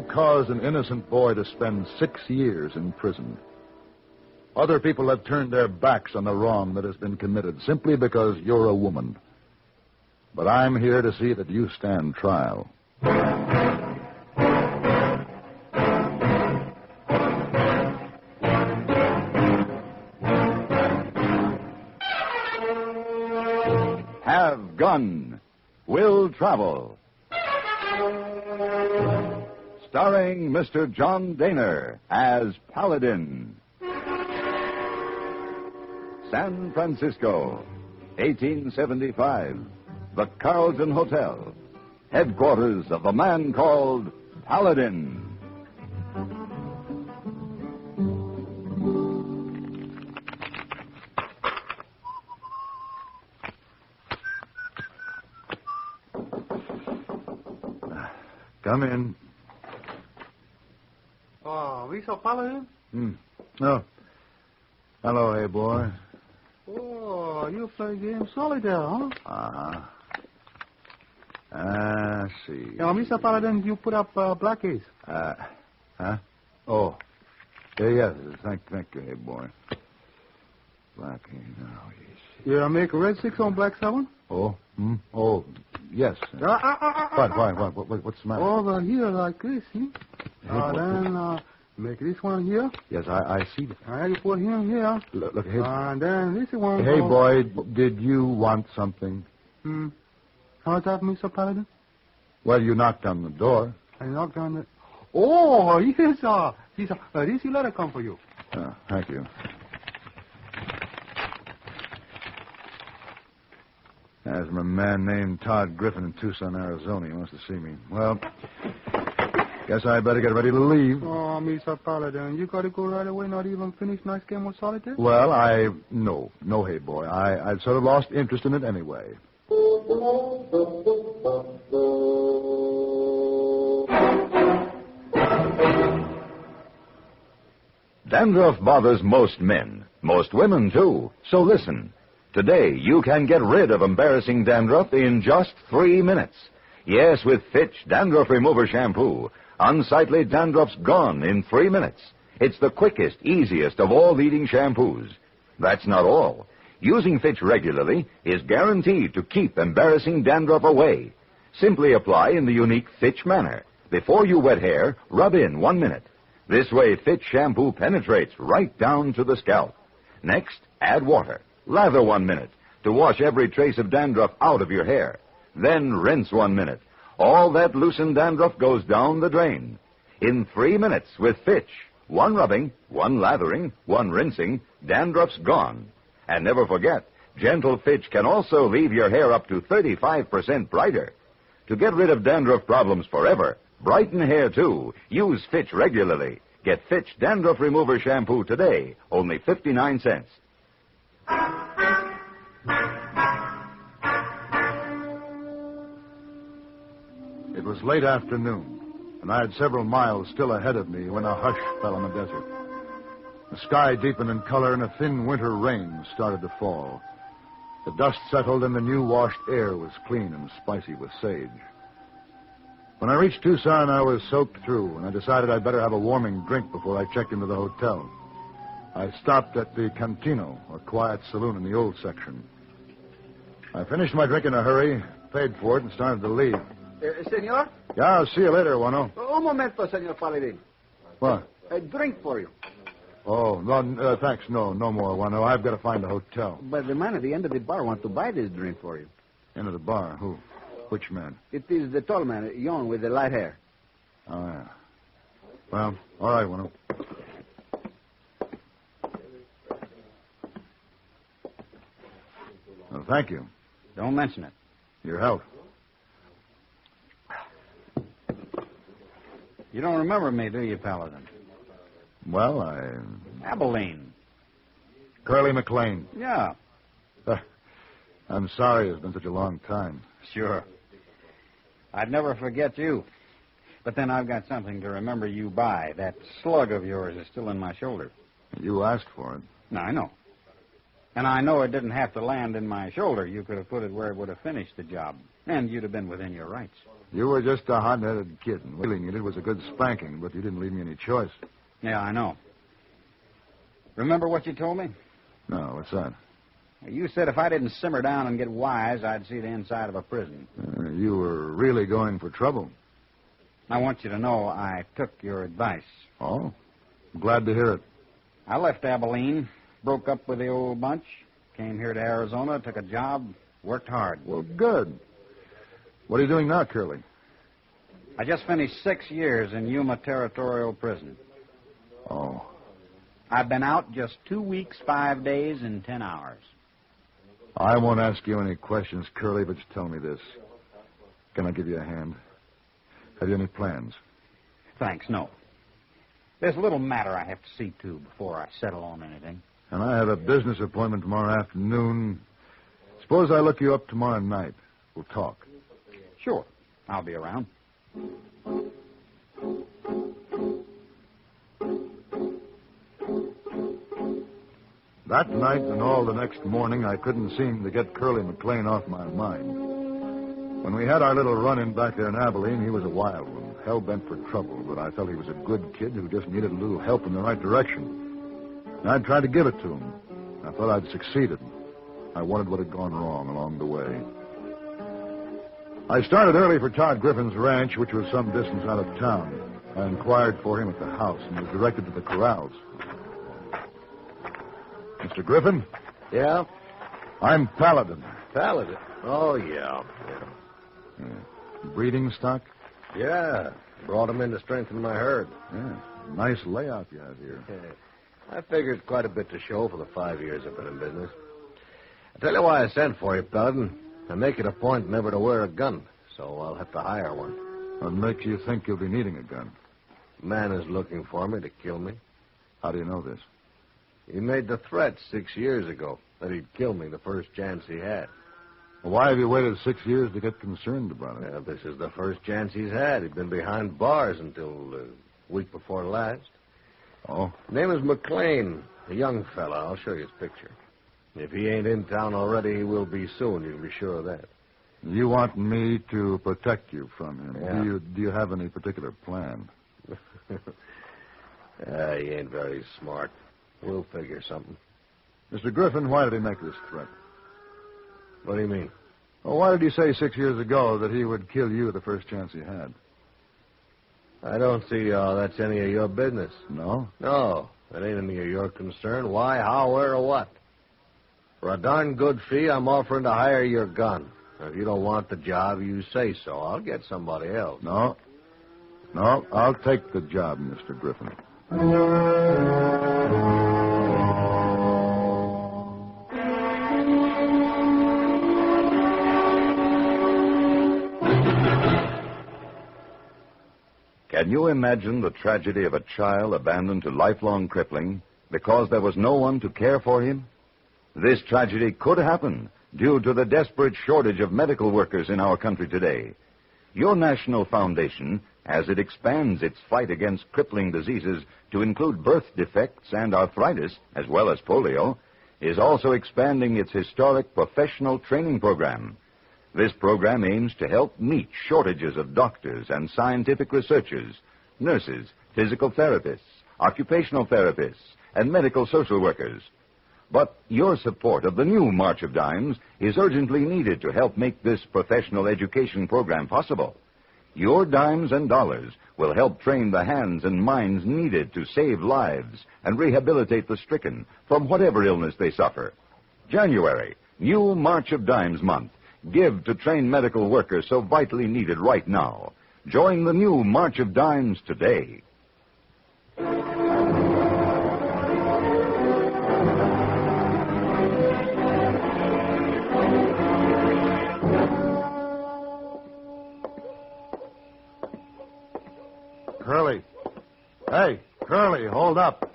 caused an innocent boy to spend 6 years in prison. Other people have turned their backs on the wrong that has been committed simply because you're a woman. But I'm here to see that you stand trial. Have Gun Will Travel. Starring Mr. John Daner as Paladin. San Francisco, 1875. The Carlton Hotel, headquarters of the man called Paladin. Come in. Oh, Mr. Paladin? Oh. Hello, hey, boy. Oh, you play game solitaire, huh? Uh-huh. I see. Mr. Paladin, you put up black ace. Huh? Oh. Yes, thank you, hey, boy. Black ace, oh, yes. You make a red 6 on black 7? Oh? Oh, yes. What? What's the matter? Over here like this, see? Then make this one here. Yes, I see that. All right, you put him here. Look, hey. And then this one. Hey, boy, did you want something? How's that, Mr. Paladin? Well, you knocked on the door. I knocked on the... Oh, yes, sir. This letter come for you. Thank you. There's a man named Todd Griffin in Tucson, Arizona. He wants to see me. Well, guess I better get ready to leave. Oh, Mr. Paladin, you got to go right away, not even finish nice game of solitaire? Well, No, hey, boy. I'd sort of lost interest in it anyway. Dandruff bothers most men, most women, too. So listen. Today, you can get rid of embarrassing dandruff in just 3 minutes. Yes, with Fitch Dandruff Remover Shampoo. Unsightly dandruff's gone in 3 minutes. It's the quickest, easiest of all leading shampoos. That's not all. Using Fitch regularly is guaranteed to keep embarrassing dandruff away. Simply apply in the unique Fitch manner. Before you wet hair, rub in 1 minute. This way, Fitch shampoo penetrates right down to the scalp. Next, add water. Lather 1 minute to wash every trace of dandruff out of your hair. Then rinse 1 minute. All that loosened dandruff goes down the drain. In 3 minutes with Fitch. 1 rubbing, 1 lathering, 1 rinsing, dandruff's gone. And never forget, gentle Fitch can also leave your hair up to 35% brighter. To get rid of dandruff problems forever, brighten hair too, use Fitch regularly. Get Fitch Dandruff Remover Shampoo today, only 59 cents. It was late afternoon, and I had several miles still ahead of me when a hush fell on the desert. The sky deepened in color, and a thin winter rain started to fall. The dust settled, and the new-washed air was clean and spicy with sage. When I reached Tucson, I was soaked through, and I decided I'd better have a warming drink before I checked into the hotel. I stopped at the Cantino, a quiet saloon in the old section. I finished my drink in a hurry, paid for it, and started to leave. Senor? Yeah, I'll see you later, Wano. Un momento, Senor Paladin. What? A drink for you. Oh, no, thanks. No more, Wano. I've got to find a hotel. But the man at the end of the bar wants to buy this drink for you. End of the bar? Who? Which man? It is the tall man, young, with the light hair. Oh, yeah. Well, all right, Wano. Well, thank you. Don't mention it. Your help. You don't remember me, do you, Paladin? Well, Abilene. Curly McLean. Yeah. I'm sorry it's been such a long time. Sure. I'd never forget you. But then I've got something to remember you by. That slug of yours is still in my shoulder. You asked for it. No, I know. And I know it didn't have to land in my shoulder. You could have put it where it would have finished the job. And you'd have been within your rights. You were just a hot-headed kid, and wheeling it was a good spanking, but you didn't leave me any choice. Yeah, I know. Remember what you told me? No, what's that? You said if I didn't simmer down and get wise, I'd see the inside of a prison. You were really going for trouble. I want you to know I took your advice. Oh? I'm glad to hear it. I left Abilene, broke up with the old bunch, came here to Arizona, took a job, worked hard. Well, good. What are you doing now, Curly? I just finished 6 years in Yuma Territorial Prison. Oh. I've been out just 2 weeks, 5 days, and 10 hours. I won't ask you any questions, Curly, but just tell me this. Can I give you a hand? Have you any plans? Thanks, no. There's a little matter I have to see to before I settle on anything. And I have a business appointment tomorrow afternoon. Suppose I look you up tomorrow night. We'll talk. Sure. I'll be around. That night and all the next morning, I couldn't seem to get Curly McLean off my mind. When we had our little run-in back there in Abilene, he was a wild one, hell-bent for trouble, but I felt he was a good kid who just needed a little help in the right direction. And I'd tried to give it to him. I thought I'd succeeded. I wondered what had gone wrong along the way. I started early for Todd Griffin's ranch, which was some distance out of town. I inquired for him at the house and was directed to the corrals. Mr. Griffin? Yeah? I'm Paladin. Paladin? Oh, yeah. Breeding stock? Yeah. Brought him in to strengthen my herd. Yeah. Nice layout you have here. I figured quite a bit to show for the 5 years I've been in business. I tell you why I sent for you, Paladin. I make it a point never to wear a gun, so I'll have to hire one. What makes you think you'll be needing a gun? A man is looking for me to kill me. How do you know this? He made the threat 6 years ago that he'd kill me the first chance he had. Well, why have you waited 6 years to get concerned about it? Well, this is the first chance he's had. He'd been behind bars until a week before last. Oh? His name is McLean, a young fella. I'll show you his picture. If he ain't in town already, he will be soon. You can be sure of that. You want me to protect you from him. Yeah. Do you have any particular plan? He ain't very smart. We'll figure something. Mr. Griffin, why did he make this threat? What do you mean? Well, why did he say 6 years ago that he would kill you the first chance he had? I don't see how that's any of your business. No? No, that ain't any of your concern. Why, how, where, or what? For a darn good fee, I'm offering to hire your gun. If you don't want the job, you say so. I'll get somebody else. No. No, I'll take the job, Mr. Griffin. Can you imagine the tragedy of a child abandoned to lifelong crippling because there was no one to care for him? This tragedy could happen due to the desperate shortage of medical workers in our country today. Your national foundation, as it expands its fight against crippling diseases to include birth defects and arthritis, as well as polio, is also expanding its historic professional training program. This program aims to help meet shortages of doctors and scientific researchers, nurses, physical therapists, occupational therapists, and medical social workers. But your support of the new March of Dimes is urgently needed to help make this professional education program possible. Your dimes and dollars will help train the hands and minds needed to save lives and rehabilitate the stricken from whatever illness they suffer. January, new March of Dimes month. Give to trained medical workers so vitally needed right now. Join the new March of Dimes today. Curly. Hey, Curly, hold up.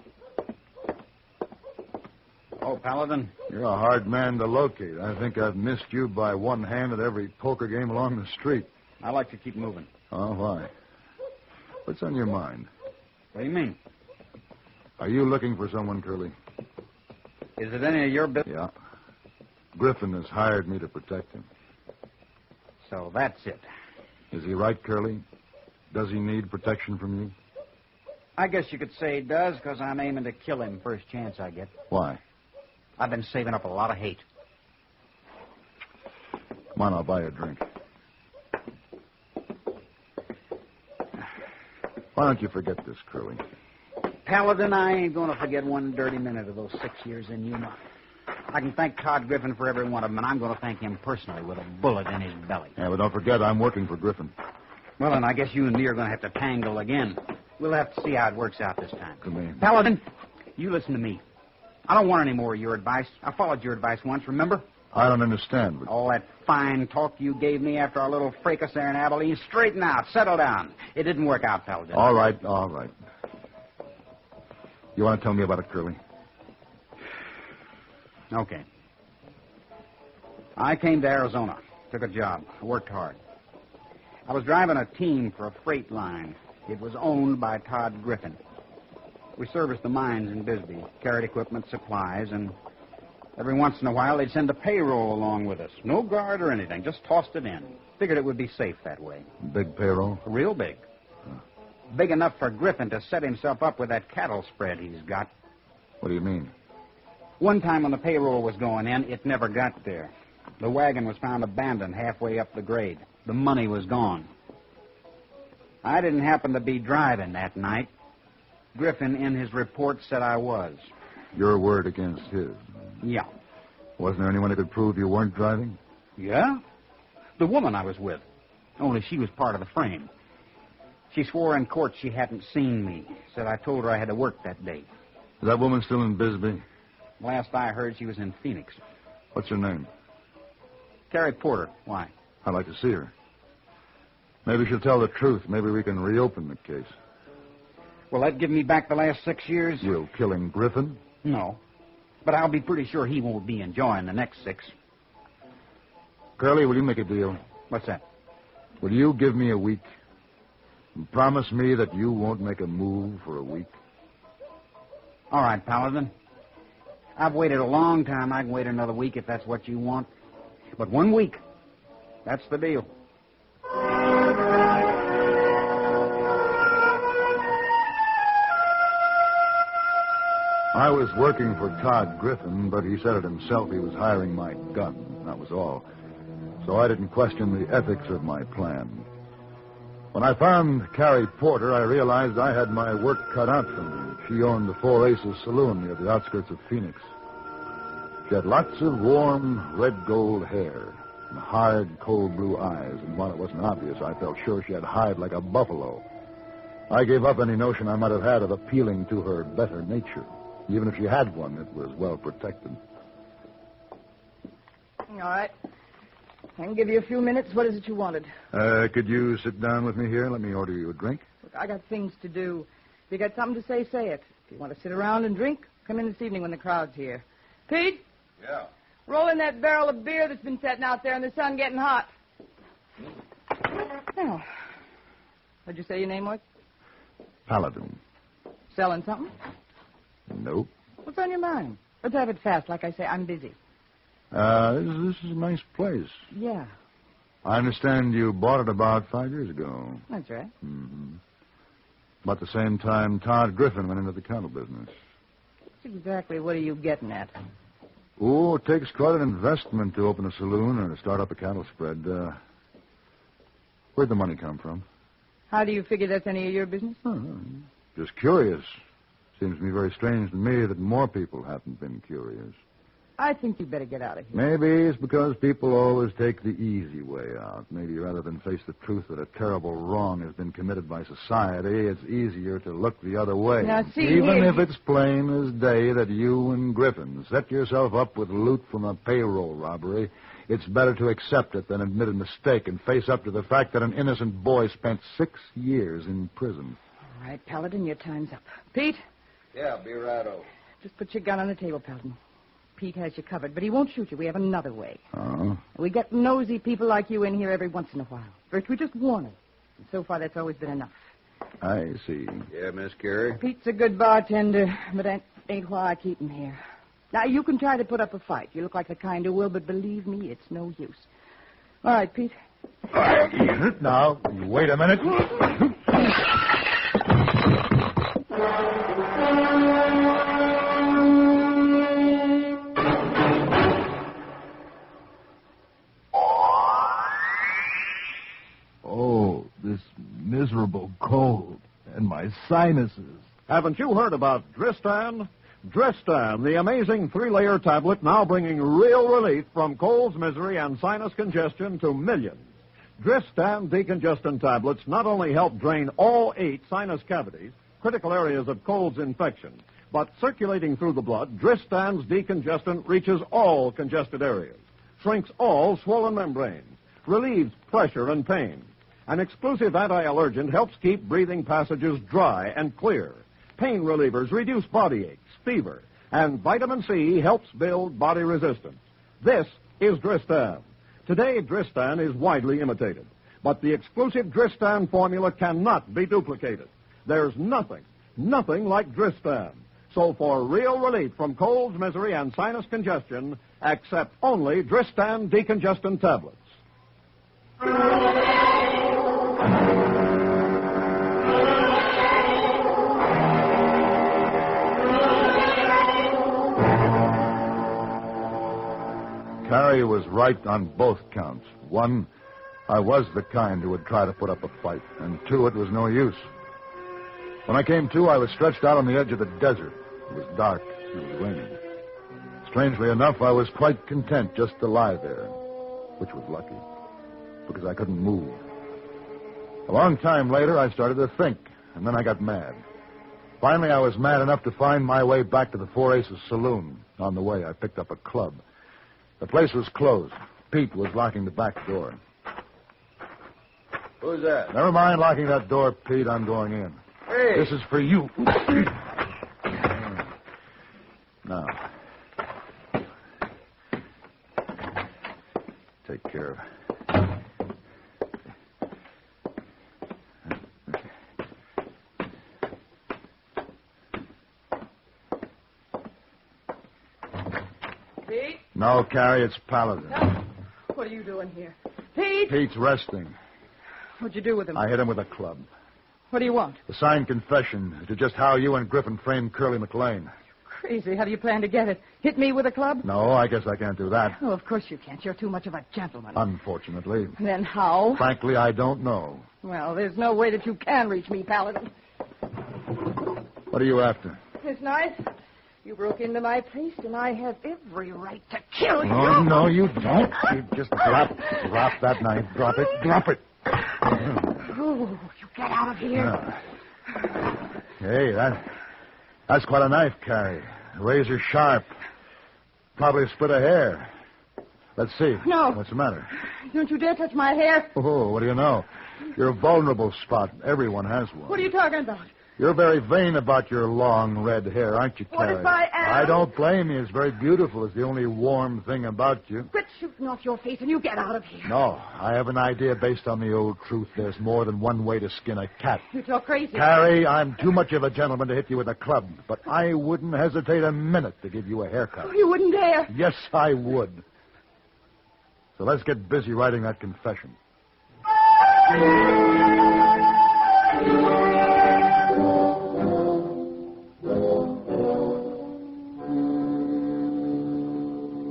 Oh, Paladin? You're a hard man to locate. I think I've missed you by one hand at every poker game along the street. I like to keep moving. Oh, why? What's on your mind? What do you mean? Are you looking for someone, Curly? Is it any of your business? Yeah. Griffin has hired me to protect him. So that's it. Is he right, Curly? Does he need protection from you? I guess you could say he does, because I'm aiming to kill him first chance I get. Why? I've been saving up a lot of hate. Come on, I'll buy you a drink. Why don't you forget this, Curly? Paladin, I ain't going to forget one dirty minute of those 6 years in Yuma. I can thank Todd Griffin for every one of them, and I'm going to thank him personally with a bullet in his belly. Yeah, but don't forget, I'm working for Griffin. Well, then I guess you and me are going to have to tangle again. We'll have to see how it works out this time. Come in. Paladin, you listen to me. I don't want any more of your advice. I followed your advice once, remember? I don't understand. But... All that fine talk you gave me after our little fracas there in Abilene. Straighten out. Settle down. It didn't work out, Paladin. All right. You want to tell me about it, Curly? Okay. I came to Arizona. Took a job. I worked hard. I was driving a team for a freight line. It was owned by Todd Griffin. We serviced the mines in Bisbee, carried equipment, supplies, and every once in a while they'd send a payroll along with us. No guard or anything, just tossed it in. Figured it would be safe that way. Big payroll? Real big. Big enough for Griffin to set himself up with that cattle spread he's got. What do you mean? One time when the payroll was going in, it never got there. The wagon was found abandoned halfway up the grade. The money was gone. I didn't happen to be driving that night. Griffin, in his report, said I was. Your word against his. Yeah. Wasn't there anyone who could prove you weren't driving? Yeah? The woman I was with. Only she was part of the frame. She swore in court she hadn't seen me. Said I told her I had to work that day. Is that woman still in Bisbee? Last I heard, she was in Phoenix. What's her name? Carrie Porter. Why? I'd like to see her. Maybe she'll tell the truth. Maybe we can reopen the case. Will that give me back the last 6 years? You killing Griffin? No. But I'll be pretty sure he won't be enjoying the next 6. Curly, will you make a deal? What's that? Will you give me a week? And promise me that you won't make a move for a week? All right, Paladin. I've waited a long time. I can wait another week if that's what you want. But 1 week, that's the deal. I was working for Todd Griffin, but he said it himself. He was hiring my gun. That was all. So I didn't question the ethics of my plan. When I found Carrie Porter, I realized I had my work cut out for me. She owned the Four Aces Saloon near the outskirts of Phoenix. She had lots of warm, red-gold hair and hard, cold blue eyes, and while it wasn't obvious, I felt sure she had hide like a buffalo. I gave up any notion I might have had of appealing to her better nature. Even if she had one, it was well protected. All right. I can give you a few minutes. What is it you wanted? Could you sit down with me here? Let me order you a drink. Look, I got things to do. If you got something to say, say it. If you want to sit around and drink, come in this evening when the crowd's here. Pete? Yeah? Roll in that barrel of beer that's been sitting out there in the sun getting hot. Now, what'd you say your name was? Paladin. Selling something? Nope. What's on your mind? Let's have it fast. Like I say, I'm busy. This is a nice place. Yeah. I understand you bought it about 5 years ago. That's right. Mm-hmm. About the same time Todd Griffin went into the cattle business. Exactly what are you getting at? Oh, it takes quite an investment to open a saloon or to start up a cattle spread. Where'd the money come from? How do you figure that's any of your business? Just curious. Seems to me very strange to me that more people haven't been curious. I think you'd better get out of here. Maybe it's because people always take the easy way out. Maybe rather than face the truth that a terrible wrong has been committed by society, it's easier to look the other way. Now, see, even if it's plain as day that you and Griffin set yourself up with loot from a payroll robbery, it's better to accept it than admit a mistake and face up to the fact that an innocent boy spent 6 years in prison. All right, Paladin, your time's up. Pete? Yeah, be righto. Just put your gun on the table, Paladin. Pete has you covered, but he won't shoot you. We have another way. Oh? We get nosy people like you in here every once in a while. First, we just warn them. And so far, that's always been enough. I see. Yeah, Miss Carey? Pete's a good bartender, but that ain't why I keep him here. Now, you can try to put up a fight. You look like the kind who will, but believe me, it's no use. All right, Pete, Now, you wait a minute. Oh, this miserable cold and my sinuses. Haven't you heard about Dristan? Dristan, the amazing 3-layer tablet now bringing real relief from colds, misery, and sinus congestion to millions. Dristan decongestant tablets not only help drain all 8 sinus cavities, critical areas of cold's infection, but circulating through the blood, Dristan's decongestant reaches all congested areas, shrinks all swollen membranes, relieves pressure and pain. An exclusive anti-allergen helps keep breathing passages dry and clear. Pain relievers reduce body aches, fever, and vitamin C helps build body resistance. This is Dristan. Today, Dristan is widely imitated, but the exclusive Dristan formula cannot be duplicated. There's nothing like Dristan. So for real relief from colds, misery, and sinus congestion, accept only Dristan decongestant tablets. Carrie was right on both counts. 1, I was the kind who would try to put up a fight. And 2, it was no use. When I came to, I was stretched out on the edge of the desert. It was dark. It was raining. Strangely enough, I was quite content just to lie there, which was lucky, because I couldn't move. A long time later, I started to think, and then I got mad. Finally, I was mad enough to find my way back to the Four Aces Saloon. On the way, I picked up a club. The place was closed. Pete was locking the back door. Who's that? Never mind locking that door, Pete. I'm going in. Hey! This is for you. Now, take care of it. Pete? No, Carrie, it's Paladin. No. What are you doing here? Pete! Pete's resting. What'd you do with him? I hit him with a club. What do you want? The signed confession to just how you and Griffin framed Curly McLean. Crazy. How do you plan to get it? Hit me with a club? No, I guess I can't do that. Oh, of course you can't. You're too much of a gentleman. Unfortunately. Then how? Frankly, I don't know. Well, there's no way that you can reach me, Paladin. What are you after? It's nice. You broke into my place, and I have every right to kill you. Oh, no, you don't. You just drop that knife. Drop it. Oh, you get out of here. Hey, that's quite a knife, Carrie. Razor sharp. Probably split a hair. Let's see. No. What's the matter? Don't you dare touch my hair. Oh, what do you know? You're a vulnerable spot. Everyone has one. What are you talking about? You're very vain about your long red hair, aren't you, Carrie? What if I am? I don't blame you. It's very beautiful. It's the only warm thing about you. Quit shooting off your face and you get out of here. No, I have an idea based on the old truth. There's more than one way to skin a cat. You talk crazy. Carrie, I'm too much of a gentleman to hit you with a club, but I wouldn't hesitate a minute to give you a haircut. Oh, you wouldn't dare. Yes, I would. So let's get busy writing that confession.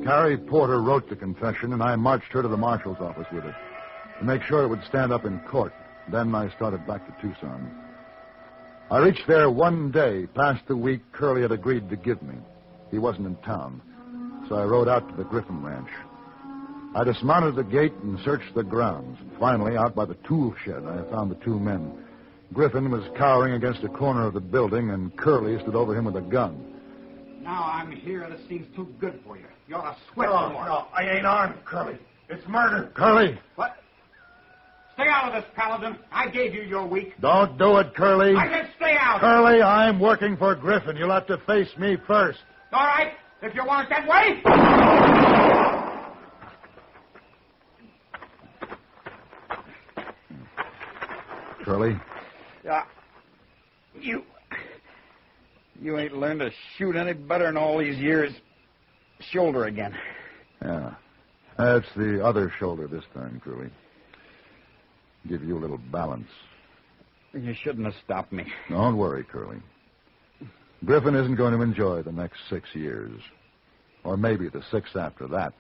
Carrie Porter wrote the confession, and I marched her to the marshal's office with it to make sure it would stand up in court. Then I started back to Tucson. I reached there one day, past the week Curly had agreed to give me. He wasn't in town, so I rode out to the Griffin Ranch. I dismounted at the gate and searched the grounds. Finally, out by the tool shed, I found the 2 men. Griffin was cowering against a corner of the building, and Curly stood over him with a gun. Now I'm here. This seems too good for you. You ought to sweat No, some more. no, I ain't armed, Curly. It's murder. Curly! What? Stay out of this, Paladin. I gave you your week. Don't do it, Curly. I said stay out. Curly, I'm working for Griffin. You'll have to face me first. All right, if you want it that way. Curly? You ain't learned to shoot any better in all these years. Shoulder again. Yeah. That's the other shoulder this time, Curly. Give you a little balance. You shouldn't have stopped me. Don't worry, Curly. Griffin isn't going to enjoy the next 6 years. Or maybe the 6 after that.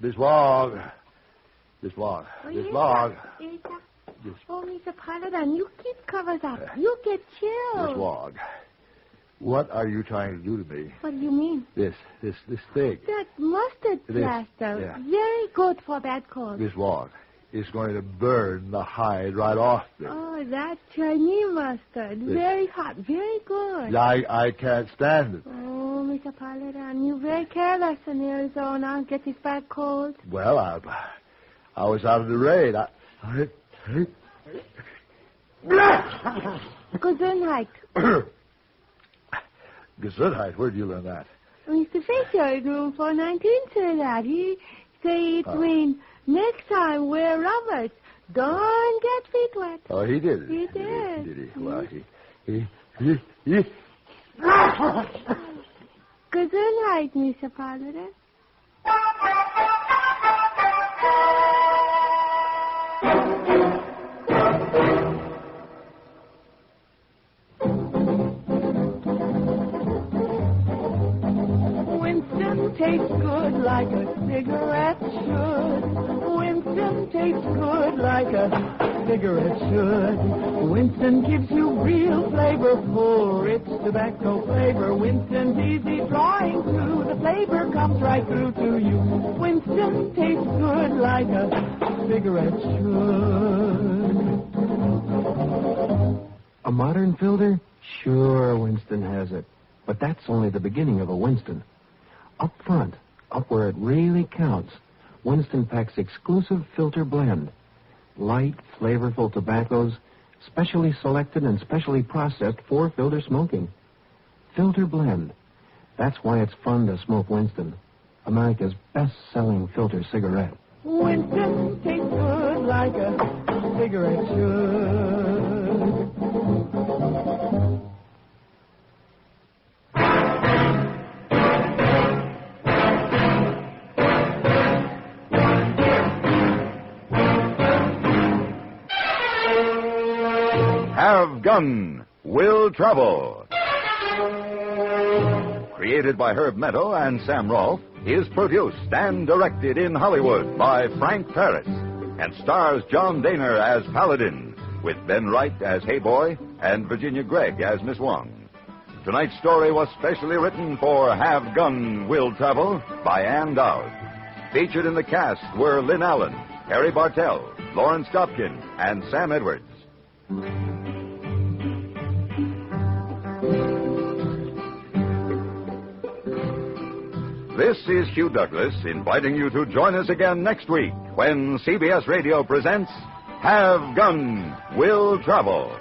This log. Oh, Mr. Paladin, you keep covers up. You get chilled. This log. What are you trying to do to me? What do you mean? This thing. That mustard It is, plaster. yeah. Very good for bad cold. This log is going to burn the hide right off me. Oh, that Chinese mustard. Very hot. Very good. I can't stand it. Oh, Mr. Paladin, you're very careless in Arizona. Get this bad cold. Well, I was out in the rain. Gesundheit. Gesundheit, where'd you learn that? Mr. Fisher, room 419 said that. He said it means next time wear rubbers. Don't get feet wet. Oh, he did. He did. Did he? Well, he. Gesundheit, Mr. Paladin. Winston tastes good like a cigarette should. Winston tastes good like a cigarette should. Winston gives you real flavorful, rich tobacco flavor. Winston's easy drawing through. The flavor comes right through to you. Winston tastes good like a cigarette should. A modern filter? Sure, Winston has it. But that's only the beginning of a Winston. Up front, up where it really counts, Winston packs exclusive filter blend. Light, flavorful tobaccos, specially selected and specially processed for filter smoking. Filter blend. That's why it's fun to smoke Winston, America's best-selling filter cigarette. Winston tastes good like a cigarette should. Have Gun, Will Travel. Created by Herb Meadow and Sam Rolfe, is produced and directed in Hollywood by Frank Paris and stars John Daner as Paladin, with Ben Wright as Hey Boy and Virginia Gregg as Miss Wong. Tonight's story was specially written for Have Gun, Will Travel by Ann Dowd. Featured in the cast were Lynn Allen, Harry Bartell, Lawrence Dobkin, and Sam Edwards. This is Hugh Douglas inviting you to join us again next week when CBS Radio presents Have Gun, Will Travel.